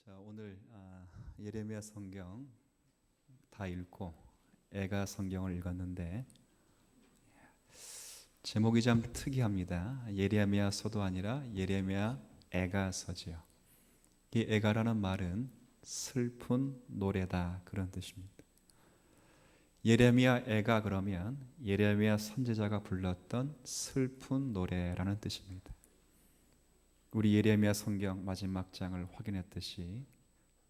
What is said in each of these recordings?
자, 오늘 예레미야 성경 다 읽고 애가 성경을 읽었는데 제목이 좀 특이합니다. 예레미야서도 아니라 예레미야 애가서지요. 이 애가라는 말은 슬픈 노래다 그런 뜻입니다. 예레미야 애가 그러면 예레미야 선지자가 불렀던 슬픈 노래라는 뜻입니다. 우리 예레미야 성경 마지막 장을 확인했듯이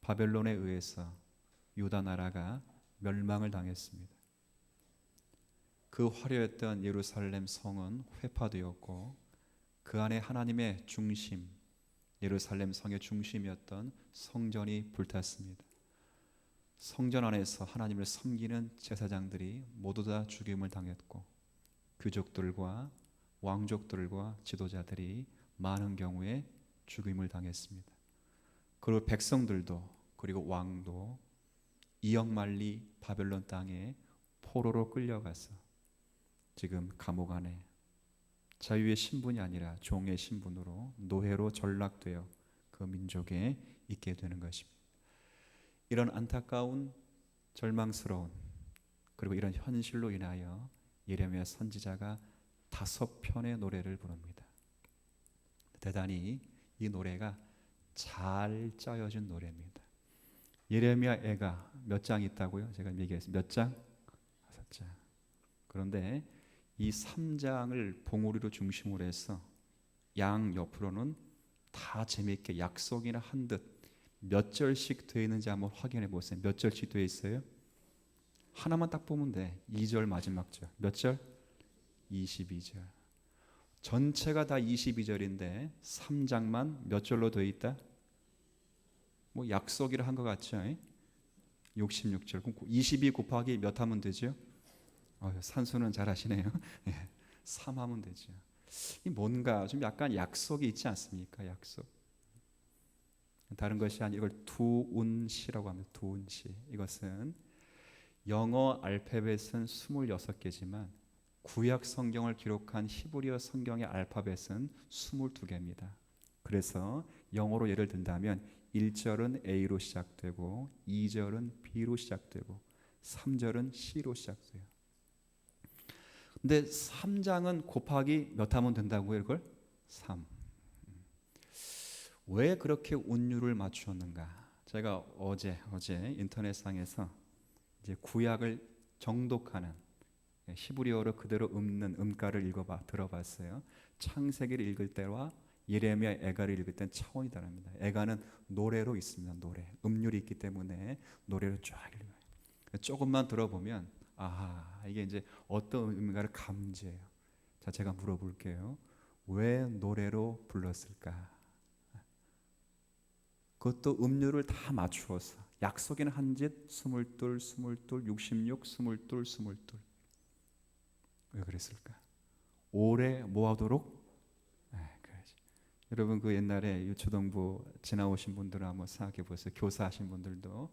바벨론에 의해서 유다 나라가 멸망을 당했습니다. 그 화려했던 예루살렘 성은 회파되었고 그 안에 하나님의 중심, 예루살렘 성의 중심이었던 성전이 불탔습니다. 성전 안에서 하나님을 섬기는 제사장들이 모두 다 죽임을 당했고 귀족들과 왕족들과 지도자들이 많은 경우에 죽임을 당했습니다. 그리고 백성들도 그리고 왕도 이역만리 바벨론 땅에 포로로 끌려가서 지금 감옥 안에 자유의 신분이 아니라 종의 신분으로 노예로 전락되어 그 민족에 있게 되는 것입니다. 이런 안타까운 절망스러운 그리고 이런 현실로 인하여 예레미야 선지자가 5편의 노래를 부릅니다. 대단히 이 노래가 잘 짜여진 노래입니다. 예레미야 애가 몇 장 있다고요? 제가 얘기했습니다. 몇 장? 5장. 그런데 이 3장을 봉우리로 중심으로 해서 양 옆으로는 다 재미있게 약속이나 한 듯 몇 절씩 되어 있는지 한번 확인해 보세요. 몇 절씩 되어 있어요? 하나만 딱 보면 돼. 2절 마지막 절. 몇 절? 22절. 전체가 다 22절인데 3장만 몇 절로 되어 있다? 뭐 약속이라 한 것 같죠? 66절. 22 곱하기 몇 하면 되죠? 산수는 잘 하시네요. 3 하면 되죠. 이 뭔가 좀 약간 약속이 있지 않습니까? 약속. 다른 것이 아니라 이걸 두운시라고 합니다. 두운시. 이것은 영어 알파벳은 26개지만 구약 성경을 기록한 히브리어 성경의 알파벳은 22개입니다. 그래서 영어로 예를 든다면 1절은 A로 시작되고 2절은 B로 시작되고 3절은 C로 시작돼요. 근데 3장은 곱하기 몇 하면 된다고요? 이걸? 3. 왜 그렇게 운율을 맞추었는가? 제가 어제 인터넷상에서 이제 구약을 정독하는 히브리어로 그대로 읊는 음가를 들어봤어요. 창세기를 읽을 때와 예레미야 애가를 읽을 때는 차원이 다릅니다. 애가는 노래로 있습니다. 노래, 음률이 있기 때문에 노래로 쫙 읽어요. 조금만 들어보면 아하, 이게 이제 어떤 의미가를 감지해요. 자, 제가 물어볼게요. 왜 노래로 불렀을까? 그것도 음률을 다 맞추어서 약속에는 한짓 22, 22, 66, 22, 22. 왜 그랬을까? 오래 모아도록. 그래야지. 여러분 그 옛날에 유초등부 지나오신 분들은 한번 생각해 보세요. 교사하신 분들도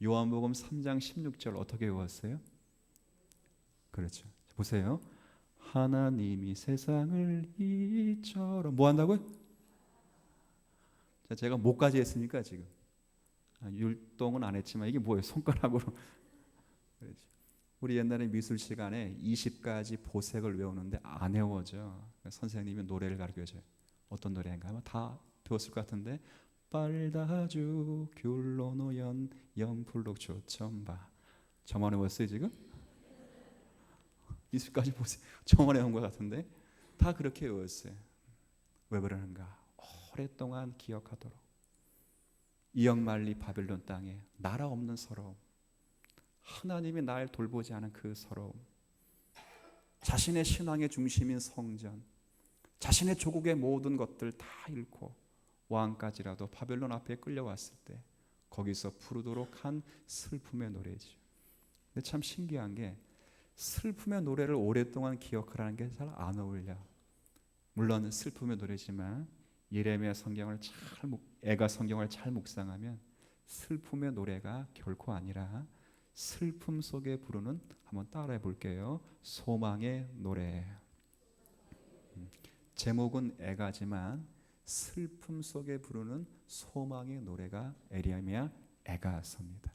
요한복음 3장 16절 어떻게 외웠어요? 그렇죠. 보세요. 하나님이 세상을 이처럼 뭐 한다고요? 자, 제가 뭐까지 했습니까 지금? 율동은 안 했지만 이게 뭐예요? 손가락으로. 그렇죠. 우리 옛날에 미술 시간에 20가지 보색을 외우는데 안 외워져. 선생님이 노래를 가르쳐줘요. 어떤 노래인가 하면 다 배웠을 것 같은데 빨다주 귤로 노연 연풀록 초점바. 저만 외웠어요 지금? 20가지 보색 저만 외운 것 같은데 다 그렇게 외웠어요. 왜 그러는가? 오랫동안 기억하도록. 이역만리 바벨론 땅에 나라 없는 서러움, 하나님이 날 돌보지 않은 그 서러움, 자신의 신앙의 중심인 성전, 자신의 조국의 모든 것들 다 잃고 왕까지라도 바벨론 앞에 끌려왔을 때 거기서 부르도록 한 슬픔의 노래죠. 근데 참 신기한 게 슬픔의 노래를 오랫동안 기억하라는 게 잘 안 어울려. 물론 슬픔의 노래지만 예레미야 성경을 애가 성경을 잘 묵상하면 슬픔의 노래가 결코 아니라 슬픔 속에 부르는, 한번 따라해 볼게요. 소망의 노래. 제목은 애가지만 슬픔 속에 부르는 소망의 노래가 에레미야 애가서입니다.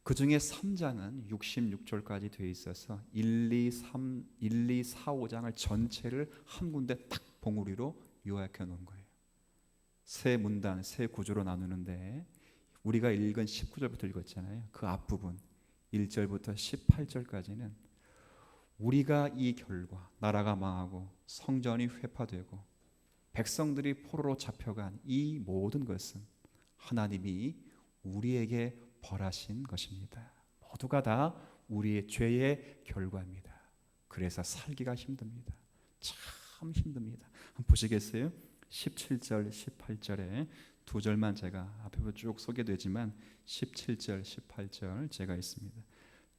그 중에 3장은 66절까지 되어 있어서 1, 2, 4, 5장을 전체를 한 군데 딱 봉우리로 요약해 놓은 거예요. 세 문단, 세 구조로 나누는데 우리가 읽은 19절부터 읽었잖아요. 그 앞부분 1절부터 18절까지는 우리가 이 결과 나라가 망하고 성전이 회파되고 백성들이 포로로 잡혀간 이 모든 것은 하나님이 우리에게 벌하신 것입니다. 모두가 다 우리의 죄의 결과입니다. 그래서 살기가 힘듭니다. 참 힘듭니다. 한번 보시겠어요? 17절, 18절에 두 절만 제가 앞에 쭉 소개되지만 17절, 18절 제가 있습니다.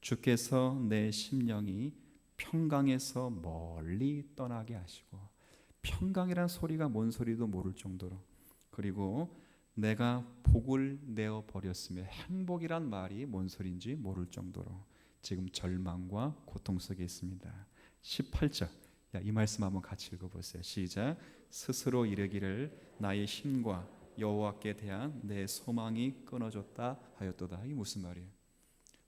주께서 내 심령이 평강에서 멀리 떠나게 하시고, 평강이란 소리가 뭔 소리도 모를 정도로, 그리고 내가 복을 내어 버렸으며 행복이란 말이 뭔 소리인지 모를 정도로 지금 절망과 고통 속에 있습니다. 18절, 이 말씀 한번 같이 읽어보세요. 시작. 스스로 이르기를 나의 힘과 여호와께 대한 내 소망이 끊어졌다 하였도다. 이게 무슨 말이에요?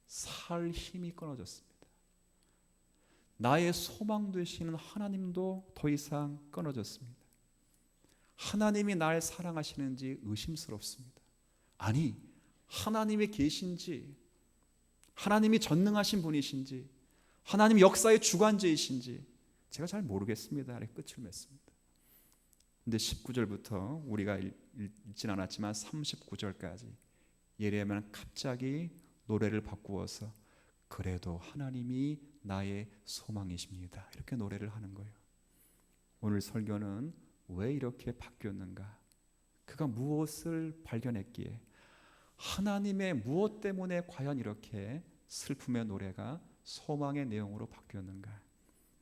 살 힘이 끊어졌습니다. 나의 소망 되시는 하나님도 더 이상 끊어졌습니다. 하나님이 날 사랑하시는지 의심스럽습니다. 아니, 하나님이 계신지, 하나님이 전능하신 분이신지, 하나님 역사의 주관자이신지 제가 잘 모르겠습니다. 아래 끝을 맺습니다. 근데 19절부터 우리가 읽진 않았지만 39절까지 예레미야는 갑자기 노래를 바꾸어서 그래도 하나님이 나의 소망이십니다, 이렇게 노래를 하는 거예요. 오늘 설교는 왜 이렇게 바뀌었는가? 그가 무엇을 발견했기에, 하나님의 무엇 때문에 과연 이렇게 슬픔의 노래가 소망의 내용으로 바뀌었는가?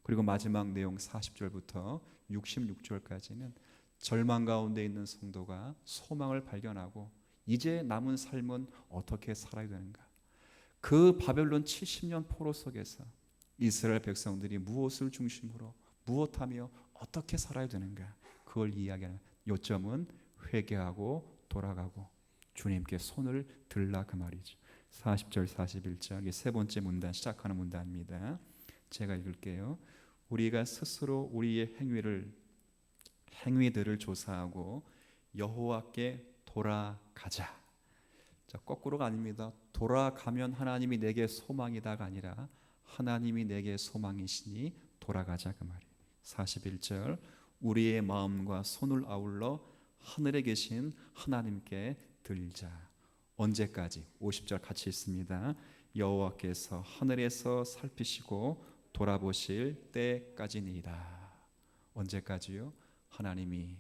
그리고 마지막 내용 40절부터 66절까지는 절망 가운데 있는 성도가 소망을 발견하고 이제 남은 삶은 어떻게 살아야 되는가? 그 바벨론 70년 포로 속에서 이스라엘 백성들이 무엇을 중심으로 무엇하며 어떻게 살아야 되는가? 그걸 이야기하는 요점은 회개하고 돌아가고 주님께 손을 들라, 그 말이죠. 40절 41절, 이게 세 번째 문단, 시작하는 문단입니다. 제가 읽을게요. 우리가 스스로 우리의 행위들을 조사하고 여호와께 돌아가자. 자, 거꾸로가 아닙니다. 돌아가면 하나님이 내게 소망이다가 아니라 하나님이 내게 소망이시니 돌아가자, 그 말이에요. 41절, 우리의 마음과 손을 아울러 하늘에 계신 하나님께 들자. 언제까지? 50절 같이 있습니다. 여호와께서 하늘에서 살피시고 돌아보실 때까지니이다. 언제까지요? 하나님이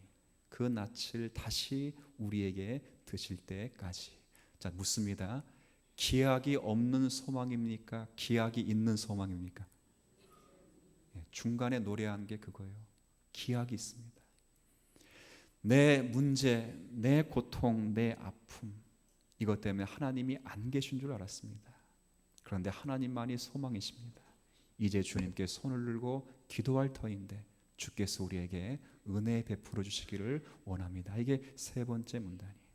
그 낯을 다시 우리에게 드실 때까지. 자, 묻습니다. 기약이 없는 소망입니까? 기약이 있는 소망입니까? 중간에 노래한 게 그거예요. 기약이 있습니다. 내 문제, 내 고통, 내 아픔, 이것 때문에 하나님이 안 계신 줄 알았습니다. 그런데 하나님만이 소망이십니다. 이제 주님께 손을 들고 기도할 터인데 주께서 우리에게 은혜 베풀어 주시기를 원합니다. 이게 세 번째 문단이에요.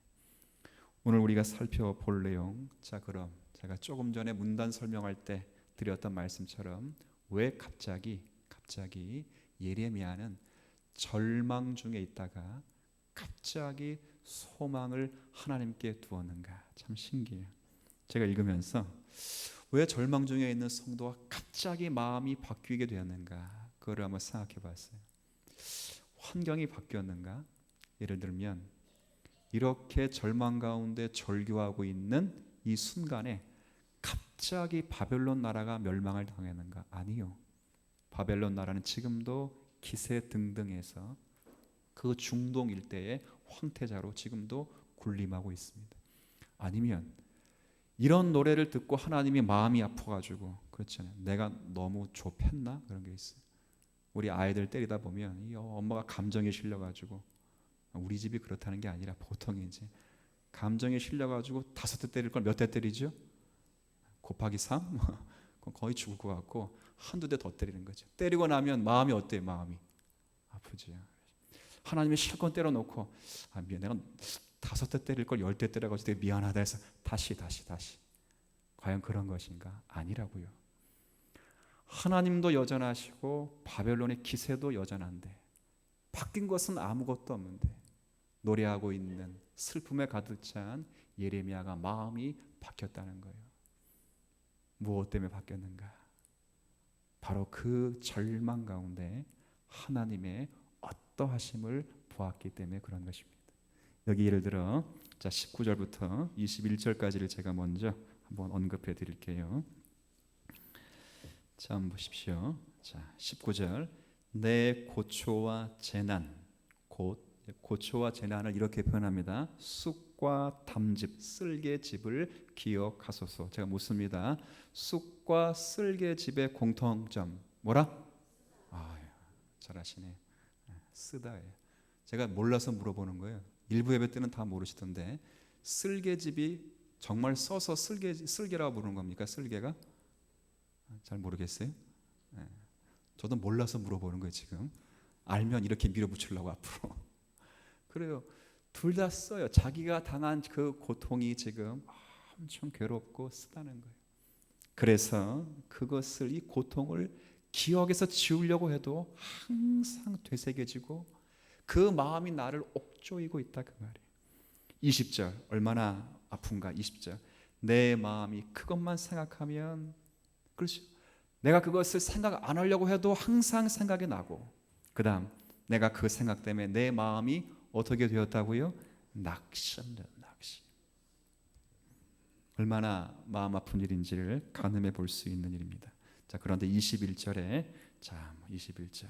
오늘 우리가 살펴볼 내용, 자, 그럼 제가 조금 전에 문단 설명할 때 드렸던 말씀처럼 왜 갑자기 예레미야는 절망 중에 있다가 갑자기 소망을 하나님께 두었는가? 참 신기해요. 제가 읽으면서 왜 절망 중에 있는 성도가 갑자기 마음이 바뀌게 되었는가? 그걸 한번 생각해 봤어요. 환경이 바뀌었는가? 예를 들면 이렇게 절망 가운데 절규하고 있는 이 순간에 갑자기 바벨론 나라가 멸망을 당했는가? 아니요. 바벨론 나라는 지금도 기세등등해서 그 중동 일대의 황태자로 지금도 군림하고 있습니다. 아니면 이런 노래를 듣고 하나님이 마음이 아파가지고, 그렇잖아요. 내가 너무 좁혔나? 그런 게 있어요. 우리 아이들 때리다 보면 이 엄마가 감정에 실려가지고, 우리 집이 그렇다는 게 아니라 보통이지, 감정에 실려가지고 5대 때릴 걸 몇 대 때리죠? 곱하기 3? 그럼 거의 죽을 것 같고 한두 대 더 때리는 거죠. 때리고 나면 마음이 어때요? 마음이 아프죠. 하나님의 실컷 때려놓고 미안, 내가 5대 때릴 걸 10대 때려가지고 되게 미안하다 해서 다시 과연 그런 것인가? 아니라고요. 하나님도 여전하시고 바벨론의 기세도 여전한데 바뀐 것은 아무것도 없는데 노래하고 있는 슬픔에 가득 찬 예레미야가 마음이 바뀌었다는 거예요. 무엇 때문에 바뀌었는가? 바로 그 절망 가운데 하나님의 어떠하심을 보았기 때문에 그런 것입니다. 여기 예를 들어 19절부터 21절까지를 제가 먼저 한번 언급해 드릴게요. 자, 한번 보십시오. 자, 19절. 내 고초와 재난, 고초와 재난을 이렇게 표현합니다. 쑥과 담즙, 쓸개즙을 기억하소서. 제가 묻습니다. 쑥과 쓸개즙의 공통점 뭐라? 잘하시네. 쓰다예요. 제가 몰라서 물어보는 거예요. 일부 예배 때는 다 모르시던데 쓸개즙이 정말 써서 쓸개라고 부르는 겁니까? 쓸개가? 잘 모르겠어요. 저도 몰라서 물어보는 거예요. 지금 알면 이렇게 밀어붙이려고 앞으로. 그래요. 둘 다 써요. 자기가 당한 그 고통이 지금 엄청 괴롭고 쓰다는 거예요. 그래서 그것을, 이 고통을 기억에서 지우려고 해도 항상 되새겨지고 그 마음이 나를 옥조이고 있다 그 말이에요. 20절 얼마나 아픈가. 20절 내 마음이 그것만 생각하면, 그렇죠, 내가 그것을 생각 안 하려고 해도 항상 생각이 나고, 그 다음 내가 그 생각 때문에 내 마음이 어떻게 되었다고요? 낙심돼. 낙심. 얼마나 마음 아픈 일인지를 가늠해 볼 수 있는 일입니다. 자, 그런데 21절에 21절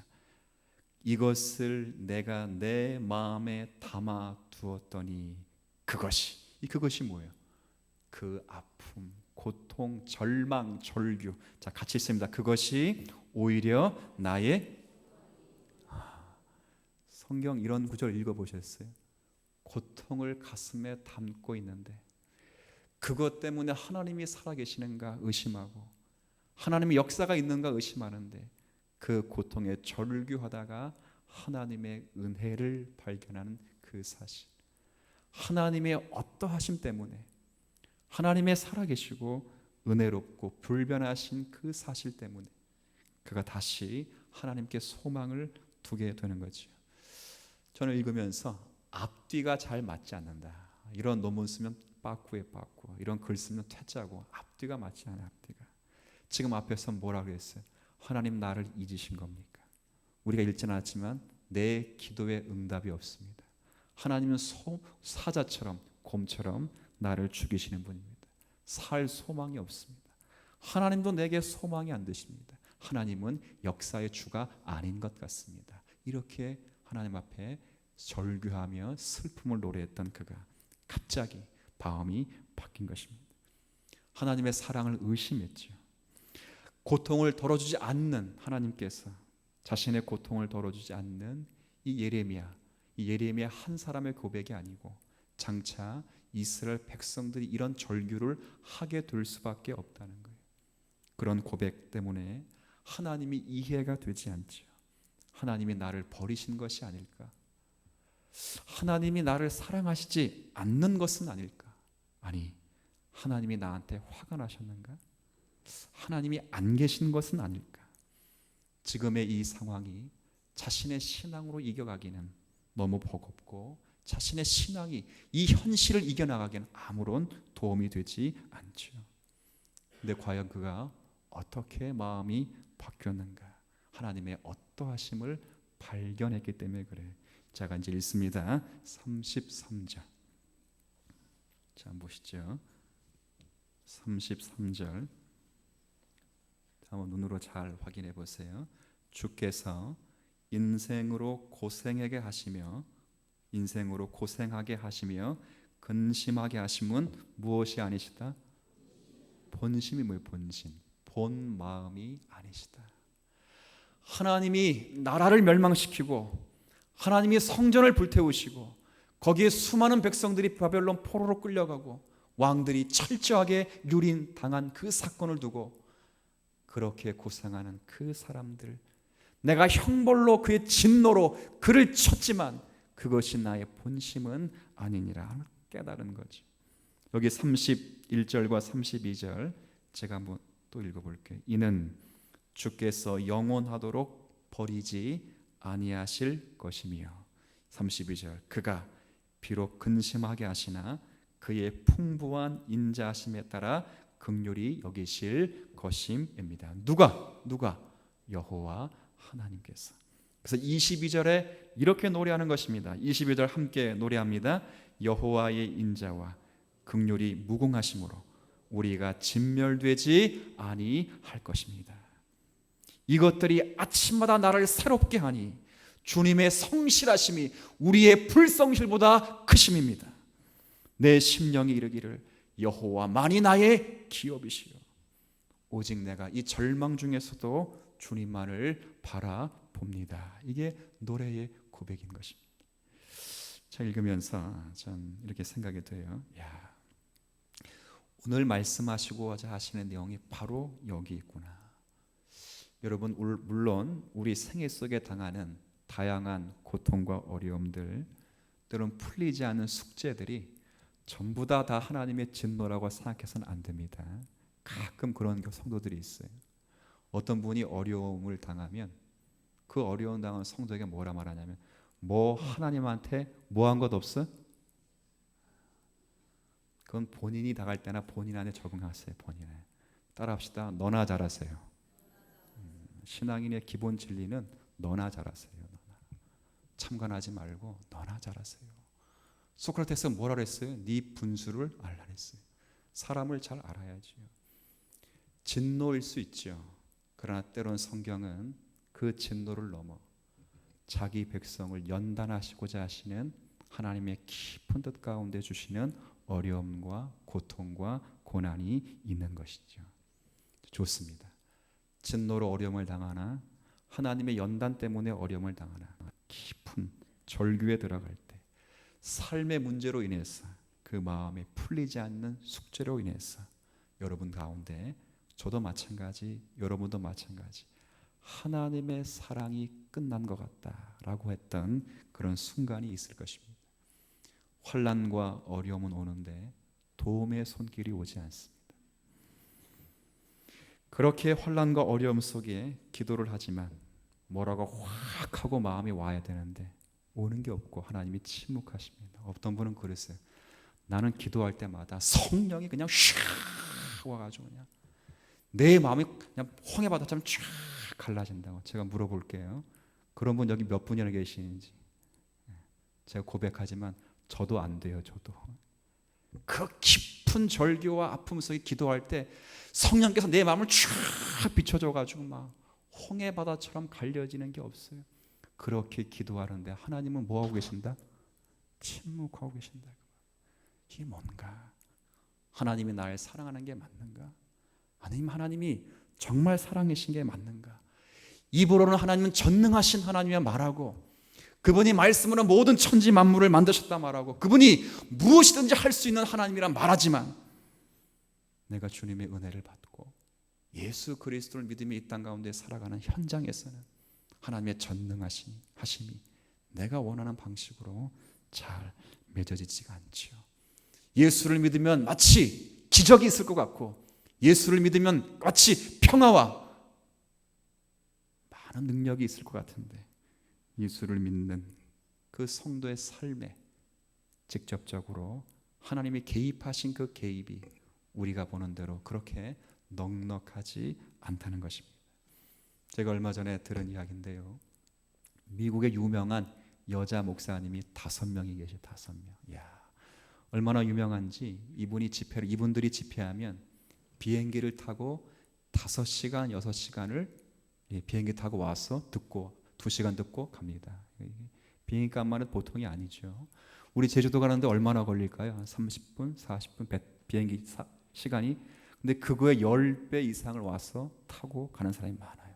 이것을 내가 내 마음에 담아 두었더니 그것이 뭐예요? 그 아픔, 고통, 절망, 절규. 자, 같이 있습니다. 그것이 오히려 나의, 성경 이런 구절 읽어보셨어요? 고통을 가슴에 담고 있는데 그것 때문에 하나님이 살아계시는가 의심하고 하나님의 역사가 있는가 의심하는데 그 고통에 절규하다가 하나님의 은혜를 발견하는 그 사실, 하나님의 어떠하심 때문에, 하나님의 살아계시고 은혜롭고 불변하신 그 사실 때문에 그가 다시 하나님께 소망을 두게 되는 거죠. 저는 읽으면서 앞뒤가 잘 맞지 않는다. 이런 논문 쓰면 빠꾸에 빠꾸, 이런 글 쓰면 퇴짜고, 앞뒤가 맞지 않아요. 앞뒤가. 지금 앞에서 뭐라 그랬어요? 하나님 나를 잊으신 겁니까? 우리가 읽지는 않았지만 내 기도에 응답이 없습니다. 하나님은 사자처럼, 곰처럼 나를 죽이시는 분입니다. 살 소망이 없습니다. 하나님도 내게 소망이 안 되십니다. 하나님은 역사의 주가 아닌 것 같습니다. 이렇게 하나님 앞에 절규하며 슬픔을 노래했던 그가 갑자기 마음이 바뀐 것입니다. 하나님의 사랑을 의심했죠. 고통을 덜어주지 않는 하나님께서 자신의 고통을 덜어주지 않는 이 예레미야 한 사람의 고백이 아니고 장차 이스라엘 백성들이 이런 절규를 하게 될 수밖에 없다는 거예요. 그런 고백 때문에 하나님이 이해가 되지 않죠. 하나님이 나를 버리신 것이 아닐까? 하나님이 나를 사랑하시지 않는 것은 아닐까? 아니, 하나님이 나한테 화가 나셨는가? 하나님이 안 계신 것은 아닐까? 지금의 이 상황이 자신의 신앙으로 이겨가기는 너무 버겁고 자신의 신앙이 이 현실을 이겨나가기는 아무런 도움이 되지 않죠. 근데 과연 그가 어떻게 마음이 바뀌었는가? 하나님의 어떠하심을 발견했기 때문에 그래. 제가 이제 읽습니다. 33절. 자, 한번 보시죠. 33절. 한번 눈으로 잘 확인해 보세요. 주께서 인생으로 고생하게 하시며 근심하게 하심은 무엇이 아니시다? 본심이 뭐예요? 본 마음이 아니시다. 하나님이 나라를 멸망시키고 하나님이 성전을 불태우시고 거기에 수많은 백성들이 바벨론 포로로 끌려가고 왕들이 철저하게 유린당한 그 사건을 두고 그렇게 고생하는 그 사람들, 내가 형벌로 그의 진노로 그를 쳤지만 그것이 나의 본심은 아니니라 깨달은 거지. 여기 31절과 32절 제가 한번 또 읽어볼게요. 이는 주께서 영원하도록 버리지 아니하실 것이며 32절 그가 비록 근심하게 하시나 그의 풍부한 인자하심에 따라 긍휼히 여기실 것임입니다. 누가? 여호와 하나님께서. 그래서 22절에 이렇게 노래하는 것입니다. 22절 함께 노래합니다. 여호와의 인자와 긍휼이 무궁하심으로 우리가 진멸되지 아니할 것입니다. 이것들이 아침마다 나를 새롭게 하니 주님의 성실하심이 우리의 불성실보다 크심입니다. 내 심령이 이르기를 여호와만이 나의 기업이시요 오직 내가 이 절망 중에서도 주님만을 바라봅니다. 이게 노래의 고백인 것입니다. 자, 읽으면서 전 이렇게 생각이 돼요. 야, 오늘 말씀하시고자 하시는 내용이 바로 여기 있구나. 여러분, 물론 우리 생애 속에 당하는 다양한 고통과 어려움들, 때론 풀리지 않는 숙제들이 전부 다 하나님의 진노라고 생각해서는 안 됩니다. 가끔 그런 성도들이 있어요. 어떤 분이 어려움을 당하면 그 어려움 당한 성도에게 뭐라 말하냐면 뭐 하나님한테 뭐 한 것 없어? 그건 본인이 당할 때나 본인 안에 적응하세요. 본인에 따라합시다. 너나 잘하세요. 신앙인의 기본 진리는 너나 잘하세요. 너나. 참관하지 말고 너나 잘하세요. 소크라테스가 뭐라 그랬어요? 네 분수를 알라 그랬어요. 사람을 잘 알아야지요. 진노일 수 있죠. 그러나 때론 성경은 그 진노를 넘어 자기 백성을 연단하시고자 하시는 하나님의 깊은 뜻 가운데 주시는 어려움과 고통과 고난이 있는 것이죠. 좋습니다. 진노로 어려움을 당하나 하나님의 연단 때문에 어려움을 당하나 깊은 절규에 들어갈 때 삶의 문제로 인해서 그 마음이 풀리지 않는 숙제로 인해서 여러분 가운데 저도 마찬가지, 여러분도 마찬가지 하나님의 사랑이 끝난 것 같다라고 했던 그런 순간이 있을 것입니다. 환난과 어려움은 오는데 도움의 손길이 오지 않습니다. 그렇게 환난과 어려움 속에 기도를 하지만 뭐라고 확 하고 마음이 와야 되는데 오는 게 없고 하나님이 침묵하십니다. 어떤 분은 그랬어요. 나는 기도할 때마다 성령이 그냥 샥 와가지고 그냥 내 마음이 그냥 홍해바다처럼 쫙 갈라진다고. 제가 물어볼게요. 그런 분 여기 몇 분이나 계시는지. 제가 고백하지만 저도 안 돼요. 저도. 그 깊은 절규와 아픔 속에 기도할 때 성령께서 내 마음을 쫙 비춰줘가지고 막 홍해바다처럼 갈려지는 게 없어요. 그렇게 기도하는데 하나님은 뭐하고 계신다? 침묵하고 계신다. 이게 뭔가? 하나님이 나를 사랑하는 게 맞는가? 아니면 하나님이 정말 사랑하신 게 맞는가? 입으로는 하나님은 전능하신 하나님이라 말하고 그분이 말씀으로 모든 천지 만물을 만드셨다 말하고 그분이 무엇이든지 할 수 있는 하나님이라 말하지만 내가 주님의 은혜를 받고 예수 그리스도를 믿으며 이 땅 가운데 살아가는 현장에서는 하나님의 전능하심이 내가 원하는 방식으로 잘 맺어지지가 않지요. 예수를 믿으면 마치 기적이 있을 것 같고 예수를 믿으면 마치 평화와 많은 능력이 있을 것 같은데 예수를 믿는 그 성도의 삶에 직접적으로 하나님이 개입하신 그 개입이 우리가 보는 대로 그렇게 넉넉하지 않다는 것입니다. 제가 얼마 전에 들은 이야기인데요. 미국의 유명한 여자 목사님이 5명이 계셔요. 5명. 야, 얼마나 유명한지 이분들이 집회하면 비행기를 타고 5시간, 6시간을 비행기 타고 와서 듣고 2시간 듣고 갑니다. 비행기 값만은 보통이 아니죠. 우리 제주도 가는데 얼마나 걸릴까요? 한 30분, 40분 비행기 시간이. 근데 그거의 10배 이상을 와서 타고 가는 사람이 많아요.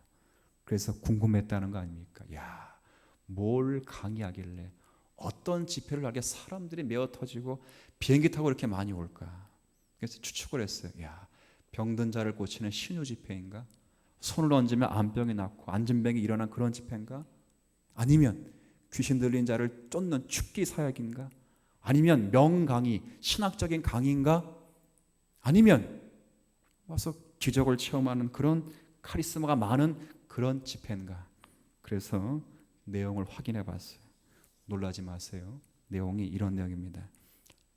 그래서 궁금했다는 거 아닙니까? 야, 뭘 강의하길래 어떤 집회를 하게 사람들이 메어 터지고 비행기 타고 이렇게 많이 올까? 그래서 추측을 했어요. 야, 병든 자를 고치는 신유 집회인가? 손을 얹으면 암병이 낫고 안진병이 일어난 그런 집회인가? 아니면 귀신 들린 자를 쫓는 축기 사역인가? 아니면 명강의, 신학적인 강의인가? 아니면 와서 기적을 체험하는 그런 카리스마가 많은 그런 집회인가? 그래서 내용을 확인해 봤어요. 놀라지 마세요. 내용이 이런 내용입니다.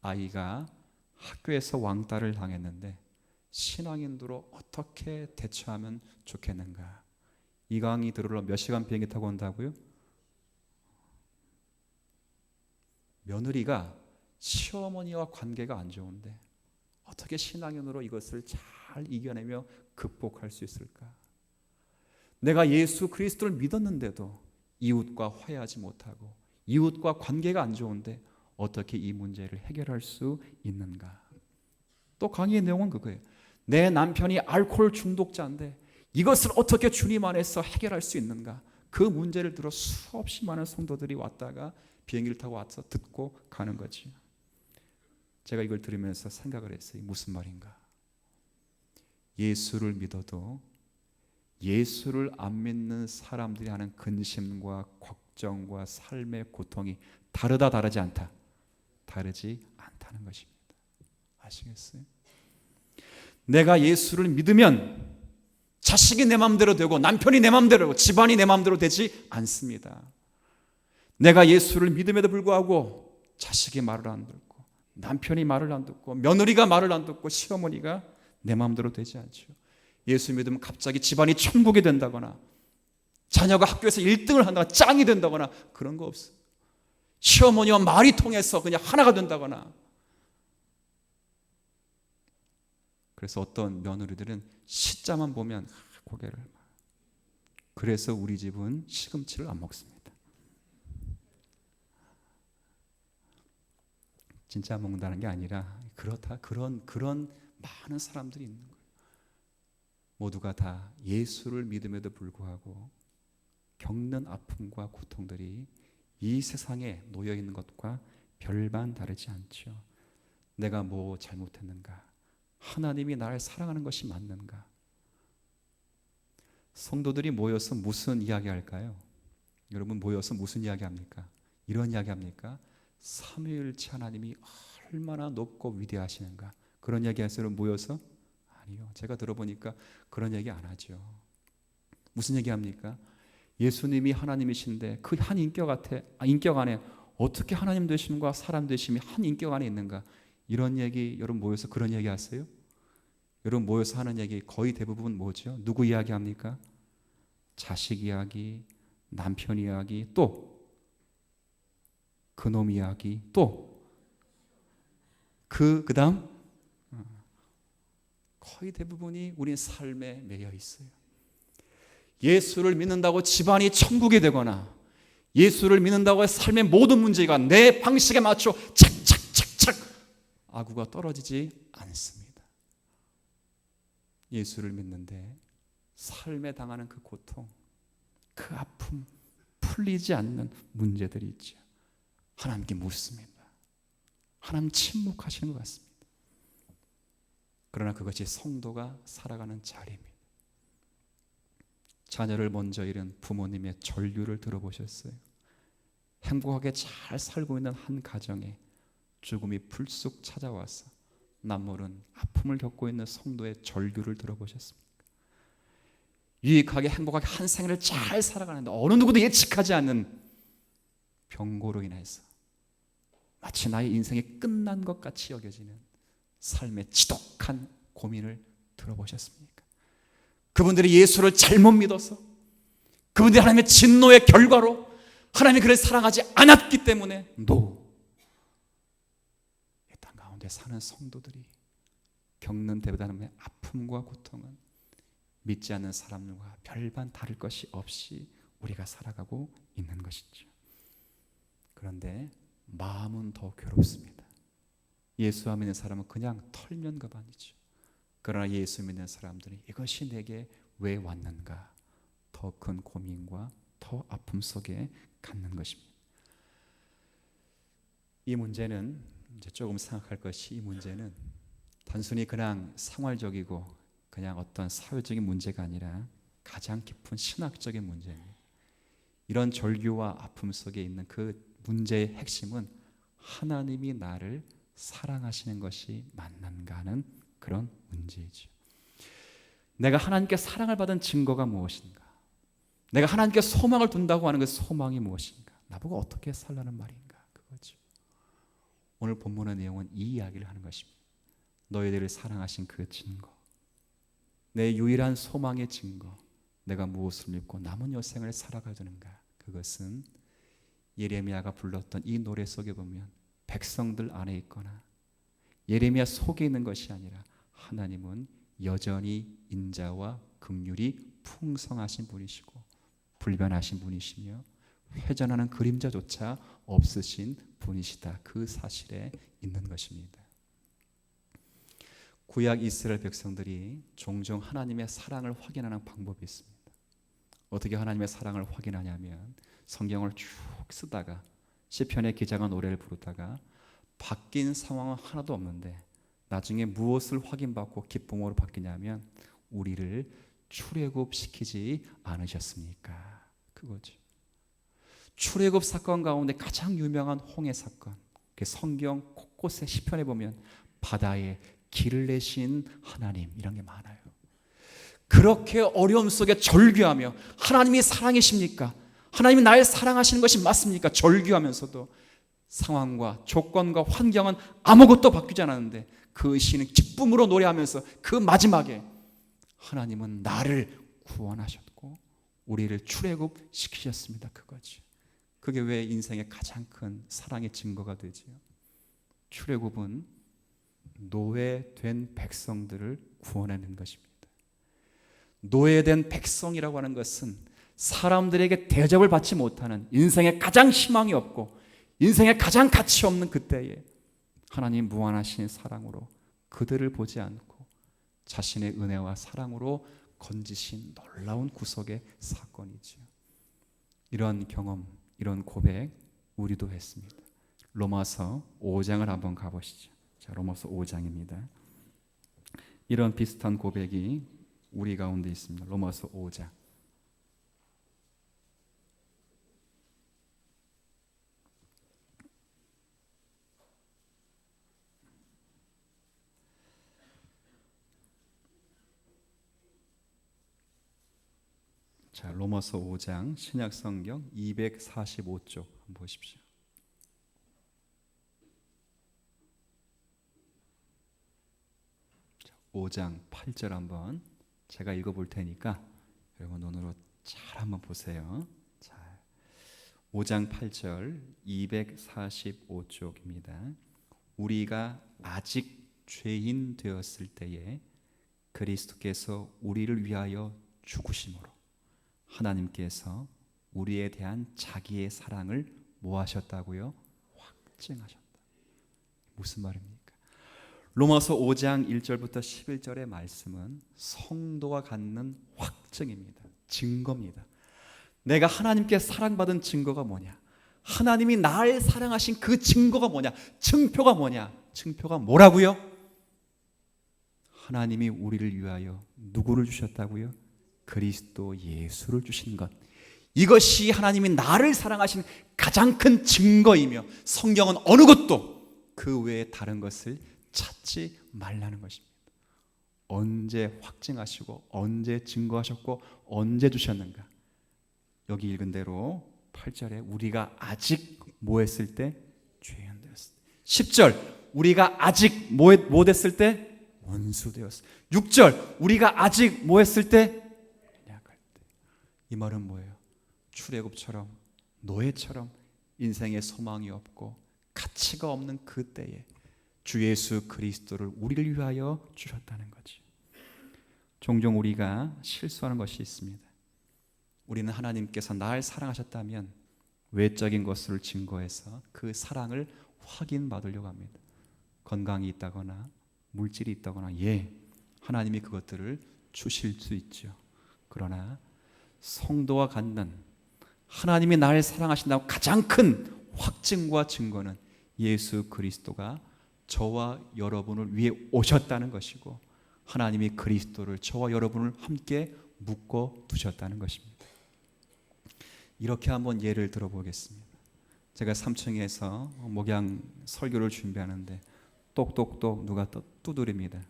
아이가 학교에서 왕따를 당했는데 신앙인으로 어떻게 대처하면 좋겠는가? 이 강의 들으러 몇 시간 비행기 타고 온다고요? 며느리가 시어머니와 관계가 안 좋은데 어떻게 신앙인으로 이것을 잘 이겨내며 극복할 수 있을까? 내가 예수 그리스도를 믿었는데도 이웃과 화해하지 못하고 이웃과 관계가 안 좋은데 어떻게 이 문제를 해결할 수 있는가? 또 강의의 내용은 그거예요. 내 남편이 알코올 중독자인데 이것을 어떻게 주님 안에서 해결할 수 있는가? 그 문제를 들어 수없이 많은 성도들이 왔다가 비행기를 타고 와서 듣고 가는 거지. 제가 이걸 들으면서 생각을 했어요. 무슨 말인가? 예수를 믿어도 예수를 안 믿는 사람들이 하는 근심과 걱정과 삶의 고통이 다르지 않다. 다르지 않다는 것입니다. 아시겠어요? 내가 예수를 믿으면 자식이 내 마음대로 되고 남편이 내 마음대로 되고 집안이 내 마음대로 되지 않습니다. 내가 예수를 믿음에도 불구하고 자식이 말을 안 듣고 남편이 말을 안 듣고 며느리가 말을 안 듣고 시어머니가 내 마음대로 되지 않죠. 예수 믿으면 갑자기 집안이 천국이 된다거나 자녀가 학교에서 1등을 한다거나 짱이 된다거나 그런 거 없어요. 시어머니와 말이 통해서 그냥 하나가 된다거나. 그래서 어떤 며느리들은 시자만 보면 고개를. 그래서 우리 집은 시금치를 안 먹습니다. 진짜 먹는다는 게 아니라 그렇다. 그런 많은 사람들이 있는 거예요. 모두가 다 예수를 믿음에도 불구하고 겪는 아픔과 고통들이 이 세상에 놓여 있는 것과 별반 다르지 않죠. 내가 뭐 잘못했는가? 하나님이 나를 사랑하는 것이 맞는가? 성도들이 모여서 무슨 이야기 할까요? 여러분 모여서 무슨 이야기 합니까? 이런 이야기 합니까? 삼위일체 하나님이 얼마나 높고 위대하시는가? 그런 이야기 하세요? 모여서? 아니요. 제가 들어보니까 그런 얘기 안 하죠. 무슨 얘기 합니까? 예수님이 하나님이신데 그 한 인격 안에 어떻게 하나님 되심과 사람 되심이 한 인격 안에 있는가? 이런 얘기 여러분 모여서 그런 얘기 하세요? 여러분 모여서 하는 얘기 거의 대부분 뭐죠? 누구 이야기 합니까? 자식 이야기, 남편 이야기, 또 그놈 이야기, 또 그다음 거의 대부분이 우리 삶에 매여 있어요. 예수를 믿는다고 집안이 천국이 되거나 예수를 믿는다고 삶의 모든 문제가 내 방식에 맞춰 착착착착 아구가 떨어지지 않습니다. 예수를 믿는데 삶에 당하는 그 고통, 그 아픔, 풀리지 않는 문제들이 있죠. 하나님께 묻습니다. 하나님 침묵하시는 것 같습니다. 그러나 그것이 성도가 살아가는 자리입니다. 자녀를 먼저 잃은 부모님의 전류를 들어보셨어요? 행복하게 잘 살고 있는 한 가정에 죽음이 불쑥 찾아와서 남모른 아픔을 겪고 있는 성도의 전류를 들어보셨습니까? 유익하게 행복하게 한 생을 잘 살아가는데 어느 누구도 예측하지 않는 병고로 인해서 마치 나의 인생이 끝난 것 같이 여겨지는 삶의 지독한 고민을 들어보셨습니까? 그분들이 예수를 잘못 믿어서 그분들이 하나님의 진노의 결과로 하나님이 그를 사랑하지 않았기 때문에 이 땅 가운데 사는 성도들이 겪는 대단한 아픔과 고통은 믿지 않는 사람들과 별반 다를 것이 없이 우리가 살아가고 있는 것이죠. 그런데 마음은 더 괴롭습니다. 예수 안 믿는 사람은 그냥 털면 그만이죠. 그러나 예수 믿는 사람들이 이것이 내게 왜 왔는가? 더 큰 고민과 더 아픔 속에 갖는 것입니다. 이 문제는 이제 조금 생각할 것이 이 문제는 단순히 그냥 생활적이고 그냥 어떤 사회적인 문제가 아니라 가장 깊은 신학적인 문제입니다. 이런 절규와 아픔 속에 있는 그 문제의 핵심은 하나님이 나를 사랑하시는 것이 맞는가 하는 그런 문제이죠. 내가 하나님께 사랑을 받은 증거가 무엇인가? 내가 하나님께 소망을 둔다고 하는 그 소망이 무엇인가? 나보고 어떻게 살라는 말인가? 그거죠. 오늘 본문의 내용은 이 이야기를 하는 것입니다. 너희들을 사랑하신 그 증거, 내 유일한 소망의 증거, 내가 무엇을 믿고 남은 여생을 살아가려는가? 그것은 예레미야가 불렀던 이 노래 속에 보면 백성들 안에 있거나 예레미야 속에 있는 것이 아니라 하나님은 여전히 인자와 긍휼이 풍성하신 분이시고 불변하신 분이시며 회전하는 그림자조차 없으신 분이시다. 그 사실에 있는 것입니다. 구약 이스라엘 백성들이 종종 하나님의 사랑을 확인하는 방법이 있습니다. 어떻게 하나님의 사랑을 확인하냐면 성경을 쭉 쓰다가 시편의 기자가 노래를 부르다가 바뀐 상황은 하나도 없는데 나중에 무엇을 확인받고 기쁨으로 바뀌냐면 우리를 출애굽시키지 않으셨습니까? 그거죠. 출애굽 사건 가운데 가장 유명한 홍해 사건, 그 성경 곳곳에 시편에 보면 바다에 길을 내신 하나님 이런 게 많아요. 그렇게 어려움 속에 절규하며 하나님이 사랑이십니까? 하나님이 날 사랑하시는 것이 맞습니까? 절규하면서도 상황과 조건과 환경은 아무것도 바뀌지 않았는데 그 시는 기쁨으로 노래하면서 그 마지막에 하나님은 나를 구원하셨고 우리를 출애굽시키셨습니다. 그거지. 그게 왜 인생의 가장 큰 사랑의 증거가 되지요? 출애굽은 노예된 백성들을 구원하는 것입니다. 노예된 백성이라고 하는 것은 사람들에게 대접을 받지 못하는 인생에 가장 희망이 없고 인생에 가장 가치 없는 그때에 하나님 무한하신 사랑으로 그들을 보지 않고 자신의 은혜와 사랑으로 건지신 놀라운 구속의 사건이지요. 이런 경험, 이런 고백 우리도 했습니다. 로마서 5장을 한번 가보시죠. 자, 로마서 5장입니다. 이런 비슷한 고백이 우리 가운데 있습니다. 로마서 5장. 자, 로마서 5장 신약 성경 245쪽 한번 보십시오. 5장 8절 한번 제가 읽어볼 테니까 여러분 눈으로 잘 한번 보세요. 자, 5장 8절 245쪽입니다. 우리가 아직 죄인 되었을 때에 그리스도께서 우리를 위하여 죽으심으로 하나님께서 우리에 대한 자기의 사랑을 뭐 하셨다고요? 확증하셨다. 무슨 말입니까? 로마서 5장 1절부터 11절의 말씀은 성도가 갖는 확증입니다. 증거입니다. 내가 하나님께 사랑받은 증거가 뭐냐? 하나님이 나를 사랑하신 그 증거가 뭐냐? 증표가 뭐냐? 증표가 뭐라고요? 하나님이 우리를 위하여 누구를 주셨다고요? 그리스도 예수를 주신 것. 이것이 하나님이 나를 사랑하신 가장 큰 증거이며 성경은 어느 것도 그 외에 다른 것을 찾지 말라는 것입니다. 언제 확증하시고 언제 증거하셨고 언제 주셨는가? 여기 읽은 대로 8절에 우리가 아직 뭐 했을 때? 죄인 되었을 때. 10절 우리가 아직 뭐 됐을 때? 원수 되었을 때. 6절 우리가 아직 뭐 했을 때? 연약할 때. 이 말은 뭐예요? 출애굽처럼 노예처럼 인생에 소망이 없고 가치가 없는 그때에 주 예수 그리스도를 우리를 위하여 주셨다는 거지. 종종 우리가 실수하는 것이 있습니다. 우리는 하나님께서 나를 사랑하셨다면 외적인 것을 증거해서 그 사랑을 확인받으려고 합니다. 건강이 있다거나 물질이 있다거나 하나님이 그것들을 주실 수 있죠. 그러나 성도가 갖는 하나님이 나를 사랑하신다고 가장 큰 확증과 증거는 예수 그리스도가 저와 여러분을 위해 오셨다는 것이고 하나님이 그리스도를 저와 여러분을 함께 묶어 두셨다는 것입니다. 이렇게 한번 예를 들어보겠습니다. 제가 3층에서 목양 설교를 준비하는데 똑똑똑 누가 두드립니다.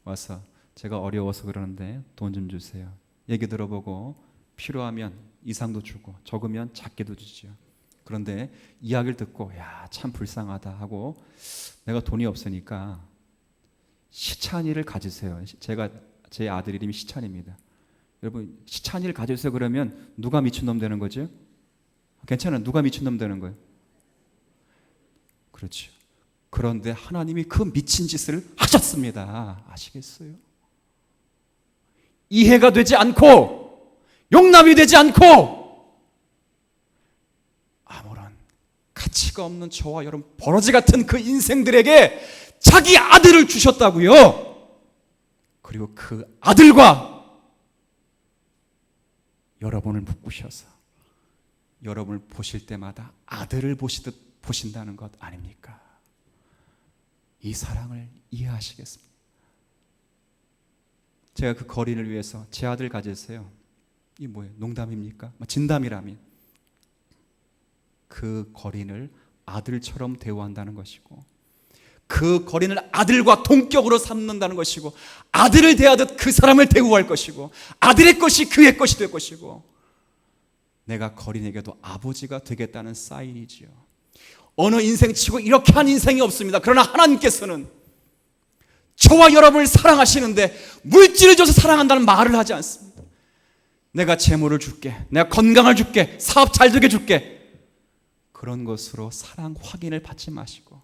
와서 제가 어려워서 그러는데 돈 좀 주세요. 얘기 들어보고 필요하면 이상도 주고 적으면 작게도 주죠. 그런데 이야기를 듣고 야, 참 불쌍하다 하고 내가 돈이 없으니까 시찬이를 가지세요. 제 아들 이름이 시찬입니다. 여러분 시찬이를 가지세요 그러면 누가 미친놈 되는 거죠? 괜찮아요. 누가 미친놈 되는 거예요? 그렇죠. 그런데 하나님이 그 미친 짓을 하셨습니다. 아시겠어요? 이해가 되지 않고 용납이 되지 않고 아무런 가치가 없는 저와 여러분 버러지 같은 그 인생들에게 자기 아들을 주셨다고요. 그리고 그 아들과 여러분을 묶으셔서 여러분을 보실 때마다 아들을 보시듯 보신다는 것 아닙니까? 이 사랑을 이해하시겠습니까? 제가 그 거린을 위해서 제 아들 가지세요. 이 뭐예요? 농담입니까? 진담이라면 그 거린을 아들처럼 대우한다는 것이고 그 거린을 아들과 동격으로 삼는다는 것이고 아들을 대하듯 그 사람을 대우할 것이고 아들의 것이 그의 것이 될 것이고 내가 거린에게도 아버지가 되겠다는 사인이지요. 어느 인생치고 이렇게 한 인생이 없습니다. 그러나 하나님께서는 저와 여러분을 사랑하시는데 물질을 줘서 사랑한다는 말을 하지 않습니다. 내가 재물을 줄게, 내가 건강을 줄게, 사업 잘 되게 줄게, 그런 것으로 사랑 확인을 받지 마시고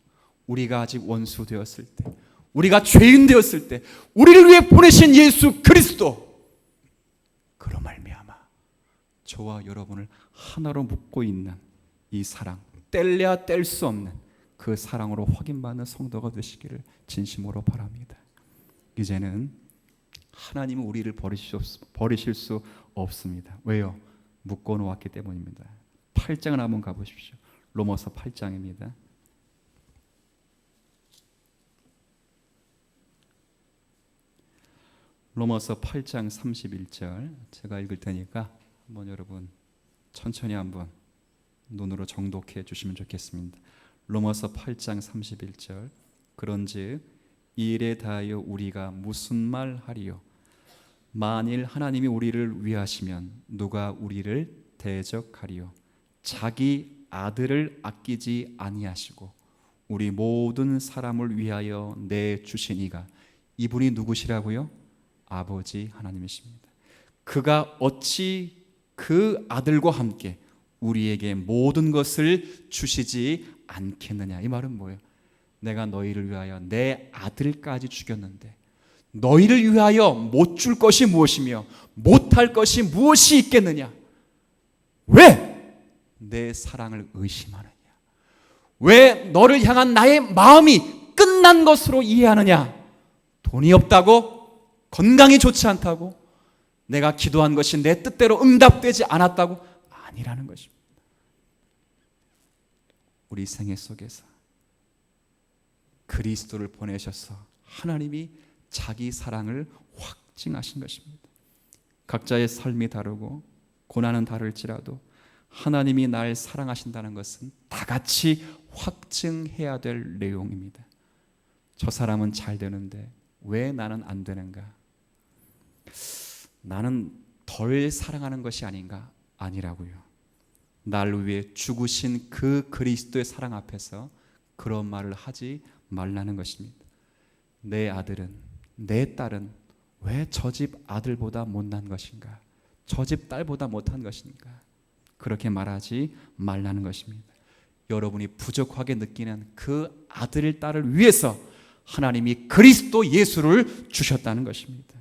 우리가 아직 원수 되었을 때, 우리가 죄인 되었을 때 우리를 위해 보내신 예수 그리스도, 그로 말미암아 저와 여러분을 하나로 묶고 있는 이 사랑, 뗄래야 뗄 수 없는 그 사랑으로 확인받는 성도가 되시기를 진심으로 바랍니다. 이제는 하나님은 우리를 버리실 수 없습니다. 왜요? 묶어 놓았기 때문입니다. 8장을 한번 가보십시오. 로마서 8장입니다. 로마서 8장 31절 제가 읽을 테니까 한번 여러분 천천히 한번 눈으로 정독해 주시면 좋겠습니다. 로마서 8장 31절 그런즉 이 일에 대하여 우리가 무슨 말 하리요? 만일 하나님이 우리를 위하시면 누가 우리를 대적하리요? 자기 아들을 아끼지 아니하시고 우리 모든 사람을 위하여 내주신 이가, 이분이 누구시라고요? 아버지 하나님이십니다. 그가 어찌 그 아들과 함께 우리에게 모든 것을 주시지 않겠느냐. 이 말은 뭐예요? 내가 너희를 위하여 내 아들까지 죽였는데 너희를 위하여 못 줄 것이 무엇이며 못할 것이 무엇이 있겠느냐? 왜 내 사랑을 의심하느냐? 왜 너를 향한 나의 마음이 끝난 것으로 이해하느냐? 돈이 없다고? 건강이 좋지 않다고? 내가 기도한 것이 내 뜻대로 응답되지 않았다고? 아니라는 것입니다. 우리 생애 속에서 그리스도를 보내셔서 하나님이 자기 사랑을 확증하신 것입니다. 각자의 삶이 다르고 고난은 다를지라도 하나님이 날 사랑하신다는 것은 다 같이 확증해야 될 내용입니다. 저 사람은 잘 되는데 왜 나는 안 되는가? 나는 덜 사랑하는 것이 아닌가? 아니라고요. 날 위해 죽으신 그 그리스도의 사랑 앞에서 그런 말을 하지 말라는 것입니다. 내 아들은, 내 딸은 왜 저 집 아들보다 못난 것인가? 저 집 딸보다 못한 것인가? 그렇게 말하지 말라는 것입니다. 여러분이 부족하게 느끼는 그 아들, 딸을 위해서 하나님이 그리스도 예수를 주셨다는 것입니다.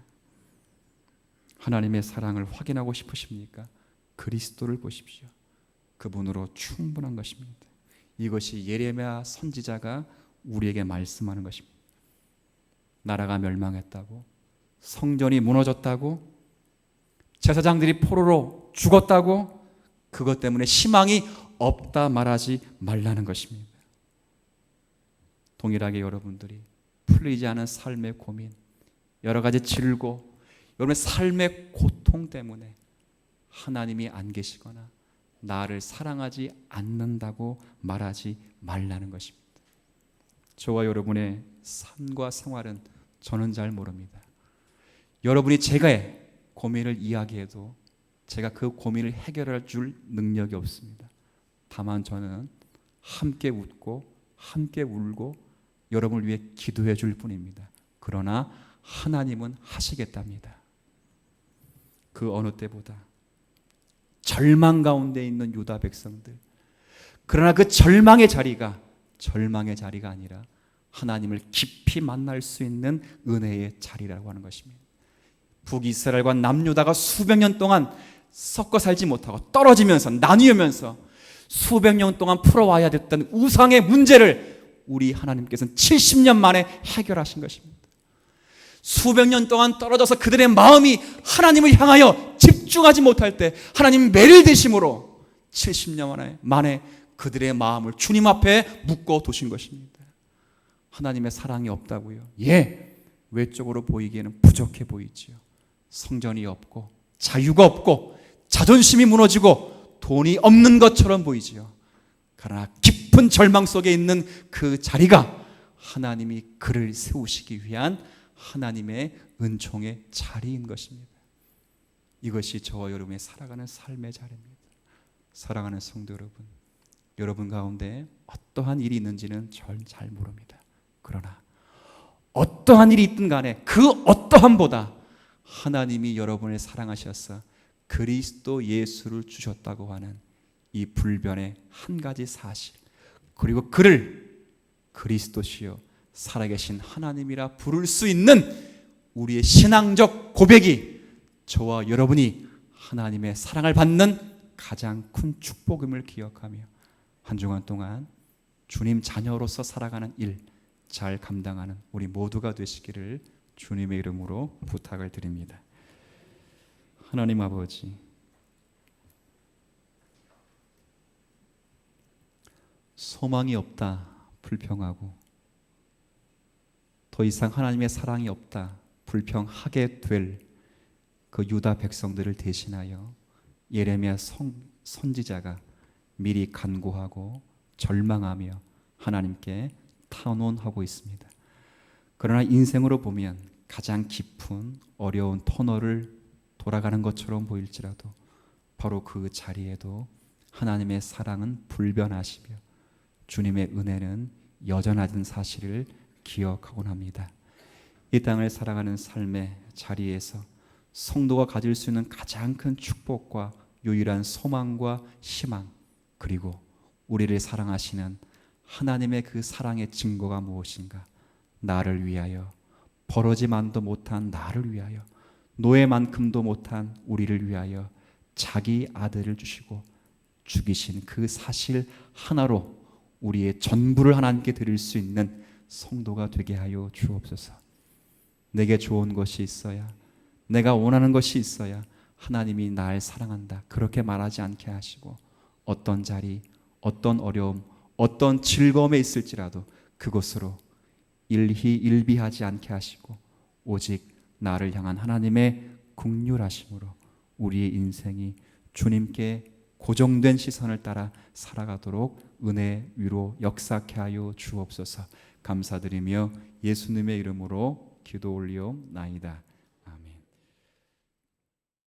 하나님의 사랑을 확인하고 싶으십니까? 그리스도를 보십시오. 그분으로 충분한 것입니다. 이것이 예레미야 선지자가 우리에게 말씀하는 것입니다. 나라가 멸망했다고, 성전이 무너졌다고, 제사장들이 포로로 죽었다고, 그것 때문에 희망이 없다 말하지 말라는 것입니다. 동일하게 여러분들이 풀리지 않은 삶의 고민, 여러 가지 질고 여러분의 삶의 고통, 고통 때문에 하나님이 안 계시거나 나를 사랑하지 않는다고 말하지 말라는 것입니다. 저와 여러분의 삶과 생활은 저는 잘 모릅니다. 여러분이 제가 고민을 이야기해도 제가 그 고민을 해결할 줄 능력이 없습니다. 다만 저는 함께 웃고 함께 울고 여러분을 위해 기도해 줄 뿐입니다. 그러나 하나님은 하시겠답니다. 그 어느 때보다 절망 가운데 있는 유다 백성들, 그러나 그 절망의 자리가 아니라 하나님을 깊이 만날 수 있는 은혜의 자리라고 하는 것입니다. 북이스라엘과 남유다가 수백 년 동안 섞어 살지 못하고 떨어지면서 나뉘면서 수백 년 동안 풀어와야 됐던 우상의 문제를 우리 하나님께서는 70년 만에 해결하신 것입니다. 수백 년 동안 떨어져서 그들의 마음이 하나님을 향하여 집중하지 못할 때 하나님 매를 대심으로 70년 만에 그들의 마음을 주님 앞에 묶어 두신 것입니다. 하나님의 사랑이 없다고요? 예, 외적으로 보이기에는 부족해 보이지요. 성전이 없고 자유가 없고 자존심이 무너지고 돈이 없는 것처럼 보이지요. 그러나 깊은 절망 속에 있는 그 자리가 하나님이 그를 세우시기 위한 하나님의 은총의 자리인 것입니다. 이것이 저와 여러분의 살아가는 삶의 자리입니다. 사랑하는 성도 여러분, 여러분 가운데 어떠한 일이 있는지는 전 잘 모릅니다. 그러나 어떠한 일이 있든 간에 그 어떠함보다 하나님이 여러분을 사랑하셔서 그리스도 예수를 주셨다고 하는 이 불변의 한 가지 사실, 그리고 그를 그리스도시요 살아계신 하나님이라 부를 수 있는 우리의 신앙적 고백이 저와 여러분이 하나님의 사랑을 받는 가장 큰 축복임을 기억하며 한 주간 동안 주님 자녀로서 살아가는 일 잘 감당하는 우리 모두가 되시기를 주님의 이름으로 부탁을 드립니다. 하나님 아버지, 소망이 없다 불평하고 더 이상 하나님의 사랑이 없다 불평하게 될 그 유다 백성들을 대신하여 예레미야 선지자가 미리 간구하고 절망하며 하나님께 탄원하고 있습니다. 그러나 인생으로 보면 가장 깊은 어려운 터널을 돌아가는 것처럼 보일지라도 바로 그 자리에도 하나님의 사랑은 불변하시며 주님의 은혜는 여전하다는 사실을 기억하곤 합니다. 이 땅을 살아가는 삶의 자리에서 성도가 가질 수 있는 가장 큰 축복과 유일한 소망과 희망, 그리고 우리를 사랑하시는 하나님의 그 사랑의 증거가 무엇인가? 나를 위하여, 버러지만도 못한 나를 위하여, 노예만큼도 못한 우리를 위하여 자기 아들을 주시고 죽이신 그 사실 하나로 우리의 전부를 하나님께 드릴 수 있는 성도가 되게 하여 주옵소서. 내게 좋은 것이 있어야, 내가 원하는 것이 있어야 하나님이 날 사랑한다 그렇게 말하지 않게 하시고, 어떤 자리, 어떤 어려움, 어떤 즐거움에 있을지라도 그것으로 일희일비하지 않게 하시고 오직 나를 향한 하나님의 긍휼하심으로 우리의 인생이 주님께 고정된 시선을 따라 살아가도록 은혜 위로 역사케 하여 주옵소서. 감사드리며 예수님의 이름으로 기도 올리옵나이다.